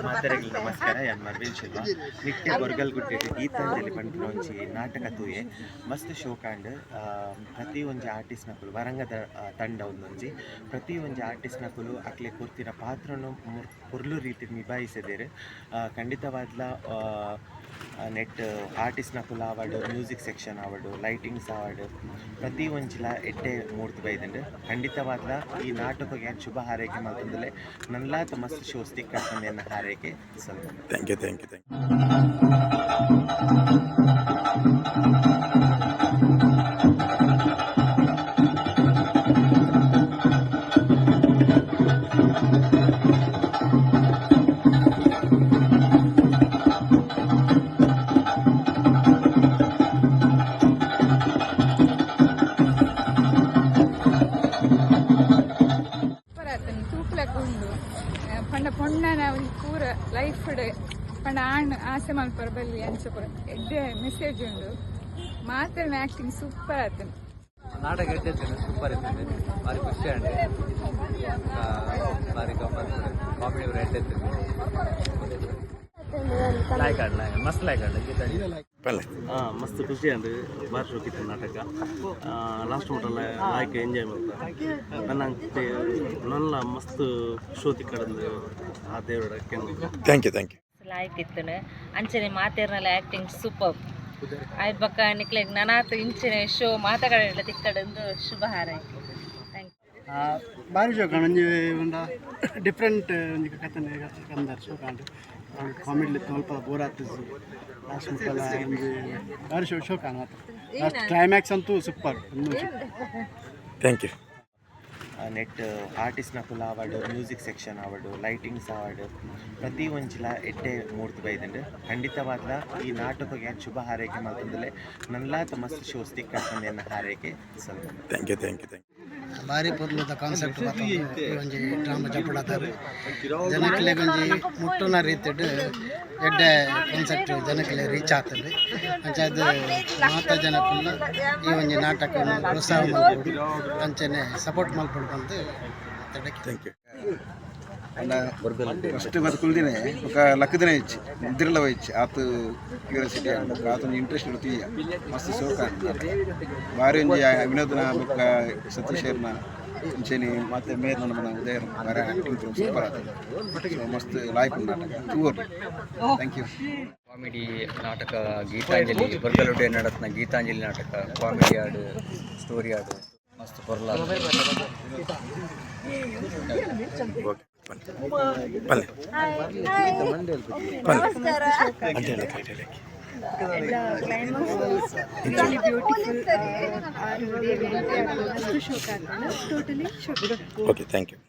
ಮಾತರೆಗಳ ನಮಸ್ಕಾರ ಯಾನ್ ಮರ್ವಿನ್ ಶಿಲ್ವ ನಿತ್ಯ ಬೊರ್ಗಲ್ಗುಡ್ಡೆ ಗೀತಾಂಜಲಿ ಪಂಪಿನೊಂಜಿ ನಾಟಕ ತೂಯೆ ಮಸ್ತ್ ಶೋಕಾಂಡ್ ಪ್ರತಿ ಒಂಜಿ ಆರ್ಟಿಸ್ಟ್ನಕುಲು ವರಂಗದ ತಂಡ ಒಂದೊಂಜಿ ಪ್ರತಿ ಒಂಜಿ ಆರ್ಟಿಸ್ಟ್ನಕುಲು ಅಕ್ಲೆ ಕೊರ್ತಿನ ಪಾತ್ರನು ಪೊರ್ಲು ರೀತಿ ನಿಭಾಯಿಸಿದೆರ್ ಖಂಡಿತವಾದ್ಲ ನೆಟ್ ಆರ್ಟಿಸ್ಟ್ನಕುಲು award music section award lightings award ಪ್ರತಿ ಒಂಜಿಲ ಎಡ್ಡೆ ಮೂರ್ತಿ ಬೈದುಂಡು ಖಂಡಿತವಾದ್ಲ ಈ ನಾಟಕಗೆ ಶುಭ ಹಾರೈಕೆ ಮಲ್ತೊಂದುಲ್ಲೆ ನನ್ಲಾತ ಮಸ್ತ್ ಶೋಸ್ ತಿಕ್ಕಂದು ಎನ್ನ ಹಾರೈಕೆ ಸ್ವಲ್ಪ thank you thank you thank ಪಂಡ ಪೊಣ್ಣನ ಒಂದು ಪೂರ ಲೈಫ್ ಪಂಡ ಆಣ್ ಆಸೆ ಮಲ್ಪರ ಬಲ್ಲಿ ಅಂಚಪುರ ಎಡ್ಡೆ ಮೆಸೇಜ್ ಉಂಡು ಮಾತಾಡಿನ ಆಕ್ಟಿಂಗ್ ಸೂಪರ್ ಆತನು ನಾಟಕ ಎಡ್ಡೆ ಸೂಪರ್ ಇರ್ತದೆ ಭಾರಿ ಖುಷಿ ಅಂಡೆ ಭಾರಿ ಗಮ್ಮತ್ ಕಾಮಿಡಿ ಅವರು ಎಡ್ಡೆ ಲೈಕ್ ಆಡ್ ಮಸ್ತ್ ಲೈಕ್ ಆಡ್ ಮಸ್ತ್ ಖುಷಿ ಅಂದ್ರೆ ಬಾರಿ ಶೋಕಿತ್ತು ನಾಟಕ ಲಾಸ್ಟ್ ಮಟ್ಟ ಲಾಯ್ಕ್ ಎಂಜಾಯ್ ಮಾಡ್ತಾರೆ ನನ್ನ ಮಸ್ತ್ ಶೋತಿ ಕಡದು ಆ ದೇವರ ಥ್ಯಾಂಕ್ ಯು ಥ್ಯಾಂಕ್ ಯು ಲಾಯ್ಕ್ ಇತ್ತು ಅಂಚನೆ ಮಾತೇರ್ನಲ್ಲ ಆ್ಯಕ್ಟಿಂಗ್ ಸೂಪರ್ ಆಯ್ತು ಬಕ್ಕ ನಿಕ್ಲೆಗ್ ನನಾತು ಇಂಚನೆ ಶೋ ಮಾತಾಡಲ್ಲ ತಿಕ್ಕಡಂದು ಶುಭ ಹಾರೈಕೆ ಥ್ಯಾಂಕ್ ಯು ಭಾರಿ ಶೋಕ ಒಂಜಿ ಒಂದ ಡಿಫ್ರೆಂಟ್ ಒಂಜಿ ಕಥನೆ ಕಂದಾರ ಶೋಕ ಅಂಡ್ ಕಾಮಿಡಿ ಸ್ವಲ್ಪ ಬೋರ್ ಆಗ್ತದೆ ಲಾಸ್ಟ್ ಮುಟ್ಟಲ್ಲ ಒಂಜಿ ಭಾರಿ ಶೋಕ ಲಾಸ್ಟ್ ಕ್ಲೈಮ್ಯಾಕ್ಸ್ ಅಂತೂ ಸೂಪರ್ ಥ್ಯಾಂಕ್ ಯು ನೆಟ್ ಆರ್ಟಿಸ್ಟ್ನಕುಲು award music section award lightings award ಪ್ರತಿ ಒಂಜಿಲ ಎಡ್ಡೆ ಮೂರ್ತಿ ಬೈದುಂಡು ಖಂಡಿತವಾದ್ಲ ಈ ನಾಟಕಗೆ ಶುಭ ಹಾರೈಕೆ ಮಲ್ತೊಂದುಲ್ಲೆ ನನ್ಲಾತ ಮಸ್ತ್ ಶೋಸ್ ತಿಕ್ಕಂದು ಎನ್ನ ಹಾರೈಕೆ ಸ್ವಲ್ಪ thank you thank you thank you ಭಾರಿ ಪೊರ್ಲುದ ಕಾನ್ಸೆಪ್ಟ್ ಒಂಜಿ ಡ್ರಾಮಾ ಜಪಡಾತಾರೆ ಜನಕ್ಲೆಗ್ ಒಂಜಿ ಮುಟ್ಟುನ ರೀತಿಡ್ ಎಡ್ಡೆ ಕಾನ್ಸೆಪ್ಟ್ ಜನಕ್ಲೆ ರೀಚ್ ಆಗ್ತದೆ ಅಂಚಾದ ಮಾತ ಜನಕ್ಕುಲ್ಲ ಈ ಒಂಜಿ ನಾಟಕ ಪ್ರೋತ್ಸಾಹ ಮಾಡ್ಬೋದು ಅಂಚನೆ ಸಪೋರ್ಟ್ ಮಾಡ್ಬೋದು ಅಂತ ಥ್ಯಾಂಕ್ ಯು ಫಸ್ಟ್ ಬದುಕುಲ್ದಿನೇ ఒక లక్కదిన ఇచ్చి నిద్రలో ఇచ్చి ఆత్ క్యూరియాసిటీ ఆత్ ఇంట్రెస్ట్ తీయ మస్తు సోక భారీ వినోదన బొక్క సతీశ్వర్ನ ಇಂಚೆನಿ ಮತ್ತೆ ಮೇರ್ ನಮ್ಮ ಉದಯ ಭಾರಿ ಆಕ್ಟಿಂಗ್ ಸೂಪರ್ ಆತದೆ ಮಸ್ತ್ ಲಾಯ್ಕ್ ನಾಟಕ ಟೂರ್ ಥ್ಯಾಂಕ್ ಯು ಕಾಮಿಡಿ ನಾಟಕ ಗೀತಾಂಜಲಿ ಬೊರ್ಗಲುಡ್ಡೆ ನಡತ್ನ ಗೀತಾಂಜಲಿ ನಾಟಕ ಕಾಮಿಡಿ ಹಾಡು ಸ್ಟೋರಿ ಹಾಡು ಮಸ್ತ್ ಪೊರ್ಲ ಓಕೆ ಥ್ಯಾಂಕ್ ಯು